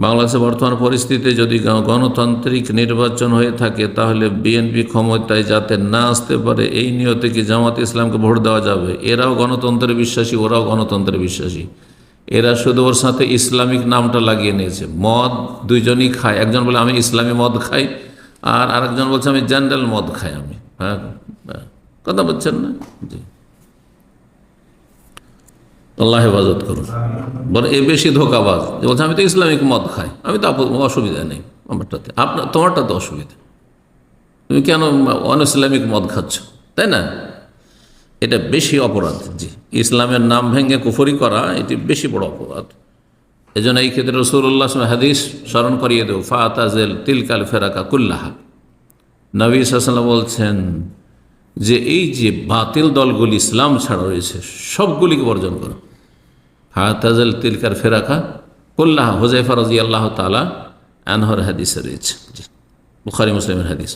বাংলাদেশে বর্তমান পরিস্থিতিতে যদি গণতান্ত্রিক নির্বাচন হয়ে থাকে তাহলে বিএনপি ক্ষমতায় যাতে না আসতে পারে এই নিয়তে কি জামাত ইসলামকে ভোট দেওয়া যাবে? এরাও গণতন্ত্রে বিশ্বাসী, ওরাও গণতন্ত্রে বিশ্বাসী। এরা শুধু ওর সাথে ইসলামিক নামটা লাগিয়ে নিয়েছে। মদ দুইজনই খায়, একজন বলে আমি ইসলামী মদ খাই, আর আরেকজন বলছে আমি জেনারেল মদ খাই আমি। হ্যাঁ, কথা বলছেন না? জি, আল্লাহ হেফাজত করুন। বলে এ বেশি ধোকাবাজ, যে বলছে আমি তো ইসলামিক মদ খাই, আমি তো অসুবিধা নেই আমারটাতে, তোমারটা তো অসুবিধা, তুমি কেন অনইসলামিক মদ খাচ্ছ, তাই না? এটা বেশি অপরাধ। জি, ইসলামের নাম ভেঙে কুফরি করা এটি বেশি বড় অপরাধ। এই জন্য এই ক্ষেত্রে রাসূলুল্লাহ সাল্লাল্লাহু আলাইহি ওয়াসাল্লাম হাদিস স্মরণ করিয়ে দেব, ফাতাজিল তিলকাল ফিরাকা কুল্লাহা। নবী সাল্লাল্লাহু আলাইহি ওয়াসাল্লাম বলছেন যে এই যে বাতিল দলগুলি ইসলাম ছাড়া রয়েছে সবগুলিকে বর্জন করো। ফাতাজিল তিলকাল ফিরাকা কুল্লাহা, হুযায়ফা রাদিয়াল্লাহু তাআলা আনহুর হাদিসে রয়েছে। জি, বুখারী মুসলিমের হাদিস।